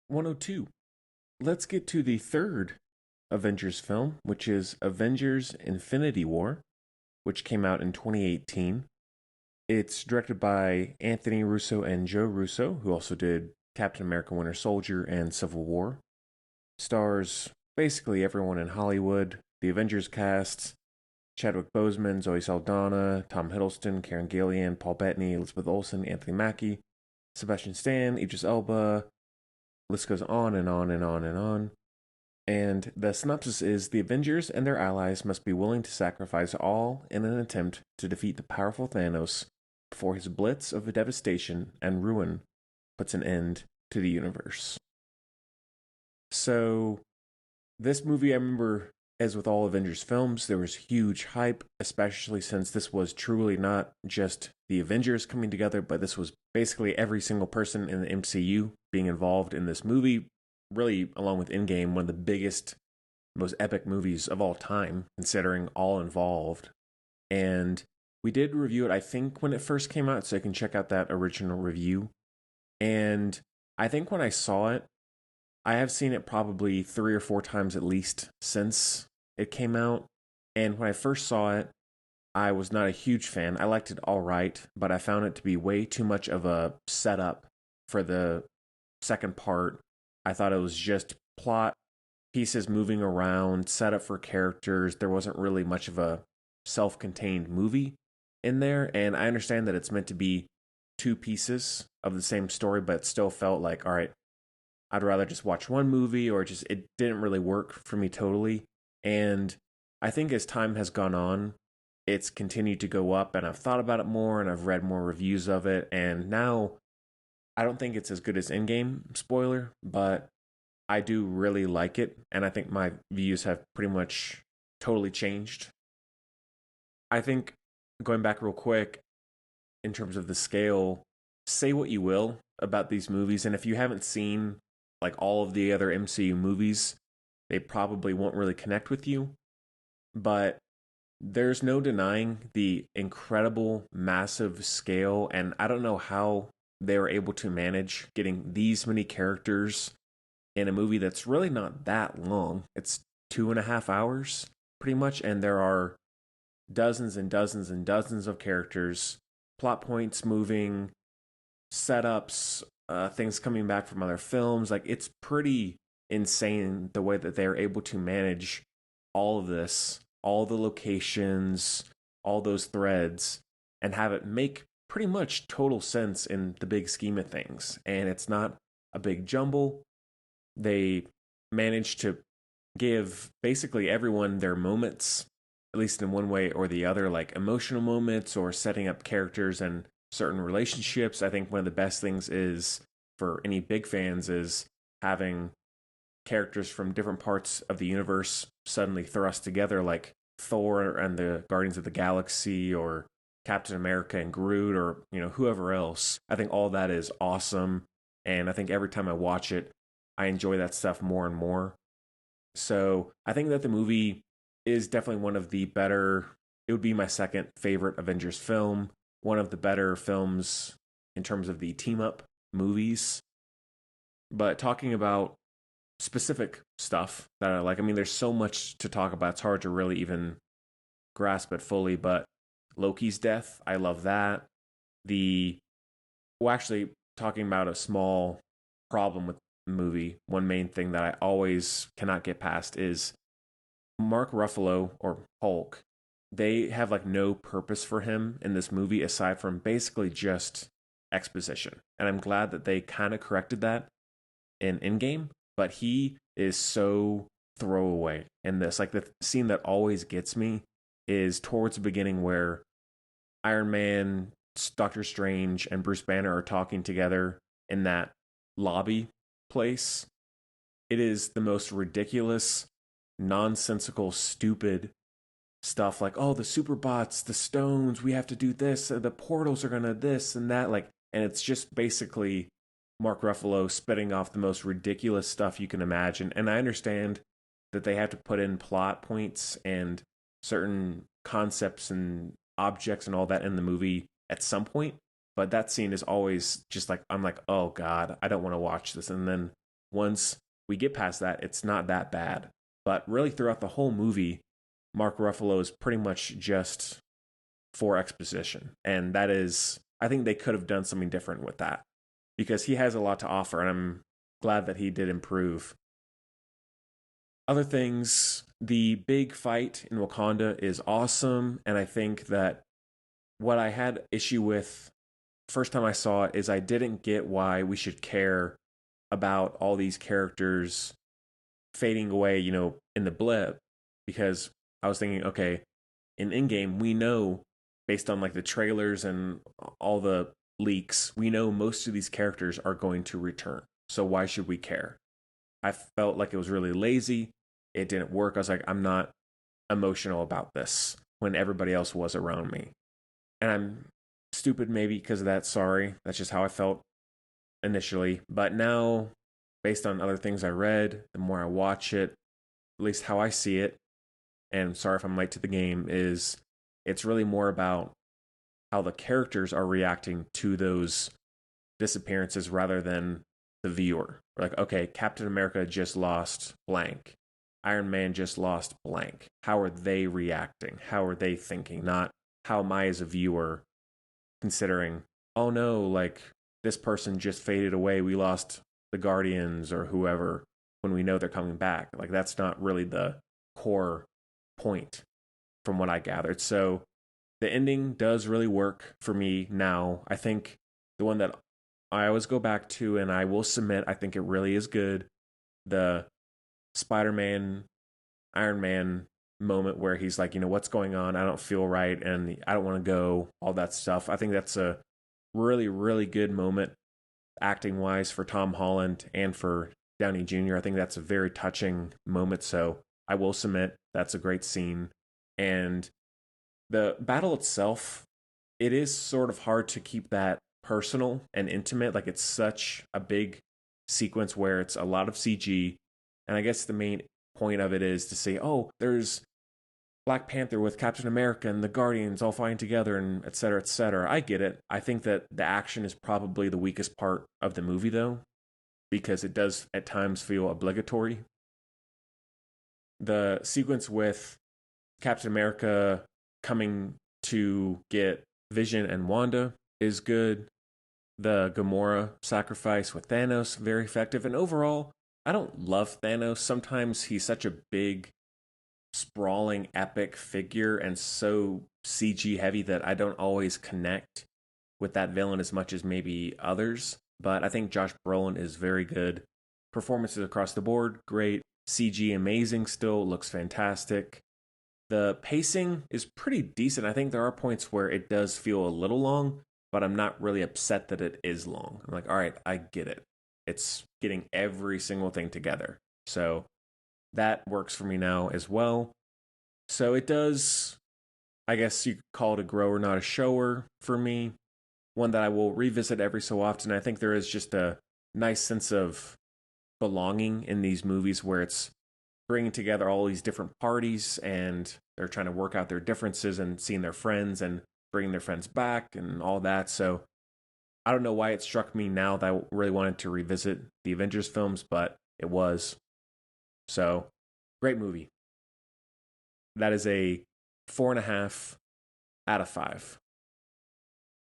102. Let's get to the third Avengers film, which is Avengers Infinity War, which came out in 2018. It's directed by Anthony Russo and Joe Russo, who also did Captain America Winter Soldier and Civil War. Stars basically everyone in Hollywood, the Avengers cast: Chadwick Boseman, Zoe Saldana, Tom Hiddleston, Karen Gillan, Paul Bettany, Elizabeth Olsen, Anthony Mackie, Sebastian Stan, Idris Elba. List goes on and on and on and on. And the synopsis is: the Avengers and their allies must be willing to sacrifice all in an attempt to defeat the powerful Thanos before his blitz of devastation and ruin puts an end to the universe. So, this movie, I remember, as with all Avengers films, there was huge hype, especially since this was truly not just the Avengers coming together, but this was basically every single person in the MCU being involved in this movie, really, along with Endgame, one of the biggest, most epic movies of all time, considering all involved. And we did review it, I think, when it first came out, so you can check out that original review. And I think when I saw it, I have seen it probably 3 or 4 times at least since it came out. And when I first saw it, I was not a huge fan. I liked it all right, but I found it to be way too much of a setup for the second part. I thought it was just plot pieces moving around, setup for characters. There wasn't really much of a self contained movie in there. And I understand that it's meant to be two pieces of the same story, but it still felt like, all right, I'd rather just watch one movie, or just it didn't really work for me totally. And I think as time has gone on, it's continued to go up, and I've thought about it more and I've read more reviews of it, and now I don't think it's as good as Endgame, spoiler, but I do really like it, and I think my views have pretty much totally changed. I think, going back real quick, in terms of the scale, say what you will about these movies, and if you haven't seen like all of the other MCU movies, they probably won't really connect with you. But there's no denying the incredible, massive scale, and I don't know how they were able to manage getting these many characters in a movie that's really not that long. It's 2.5 hours, pretty much, and there are dozens and dozens and dozens of characters, plot points moving, setups, things coming back from other films. Like, it's pretty insane the way that they're able to manage all of this, all the locations, all those threads, and have it make pretty much total sense in the big scheme of things. And it's not a big jumble. They managed to give basically everyone their moments, at least in one way or the other, like emotional moments or setting up characters and certain relationships. I think one of the best things is, for any big fans, is having characters from different parts of the universe suddenly thrust together, like Thor and the Guardians of the Galaxy, or Captain America and Groot, or whoever else. I think all that is awesome, and I think every time I watch it, I enjoy that stuff more and more. So I think that the movie is definitely one of the better. It would be my second favorite Avengers film, one of the better films in terms of the team up movies. But talking about specific stuff that I like, I mean, there's so much to talk about. It's hard to really even grasp it fully. But Loki's death, I love that. The well, actually, talking about a small problem with the movie, one main thing that I always cannot get past is Mark Ruffalo, or Hulk. They have like no purpose for him in this movie aside from basically just exposition. And I'm glad that they kind of corrected that in Endgame, but he is so throwaway in this. Like, the scene that always gets me is towards the beginning where Iron Man, Doctor Strange, and Bruce Banner are talking together in that lobby place. It is the most ridiculous, nonsensical, stupid stuff, like, oh, the super bots, the stones, we have to do this, the portals are gonna this and that, like, and it's just basically Mark Ruffalo spitting off the most ridiculous stuff you can imagine. And I understand that they have to put in plot points and certain concepts and objects and all that in the movie at some point, but that scene is always just like, I'm like, oh god, I don't want to watch this. And then once we get past that, it's not that bad. But really, throughout the whole movie, Mark Ruffalo is pretty much just for exposition. And that is, I think they could have done something different with that because he has a lot to offer, and I'm glad that he did improve. Other things, the big fight in Wakanda is awesome, and I think that what I had issue with first time I saw it is I didn't get why we should care about all these characters fading away, in the blip, because I was thinking, okay, in Endgame, we know based on like the trailers and all the leaks, we know most of these characters are going to return. So why should we care? I felt like it was really lazy. It didn't work. I was like, I'm not emotional about this when everybody else was around me. And I'm stupid maybe because of that. Sorry. That's just how I felt initially. But now, based on other things I read, the more I watch it, at least how I see it, and sorry if I'm late to the game, is it's really more about how the characters are reacting to those disappearances rather than the viewer. We're like, okay, Captain America just lost blank. Iron Man just lost blank. How are they reacting? How are they thinking? Not how am I as a viewer considering, oh no, like this person just faded away. We lost the Guardians or whoever when we know they're coming back. Like that's not really the core point from what I gathered. So the ending does really work for me now. I think the one that I always go back to and I will submit, I think it really is good. The Spider-Man, Iron Man moment where he's like, what's going on? I don't feel right and I don't want to go, all that stuff. I think that's a really, really good moment acting wise for Tom Holland and for Downey Jr. I think that's a very touching moment. So I will submit that's a great scene. And the battle itself, it is sort of hard to keep that personal and intimate. Like it's such a big sequence where it's a lot of CG. And I guess the main point of it is to say, oh, there's Black Panther with Captain America and the Guardians all fighting together and et cetera, et cetera. I get it. I think that the action is probably the weakest part of the movie, though, because it does at times feel obligatory. The sequence with Captain America coming to get Vision and Wanda is good. The Gamora sacrifice with Thanos, very effective. And overall, I don't love Thanos. Sometimes he's such a big, sprawling, epic figure and so CG heavy that I don't always connect with that villain as much as maybe others. But I think Josh Brolin is very good. Performances across the board, great. CG amazing still, looks fantastic. The pacing is pretty decent. I think there are points where it does feel a little long, but I'm not really upset that it is long. I'm like, all right, I get it. It's getting every single thing together. So that works for me now as well. So it does, I guess you could call it a grower, not a shower for me. One that I will revisit every so often. I think there is just a nice sense of belonging in these movies where it's bringing together all these different parties and they're trying to work out their differences and seeing their friends and bringing their friends back and all that. So I don't know why it struck me now that I really wanted to revisit the Avengers films, but it was. So great movie. That is a 4.5 out of 5.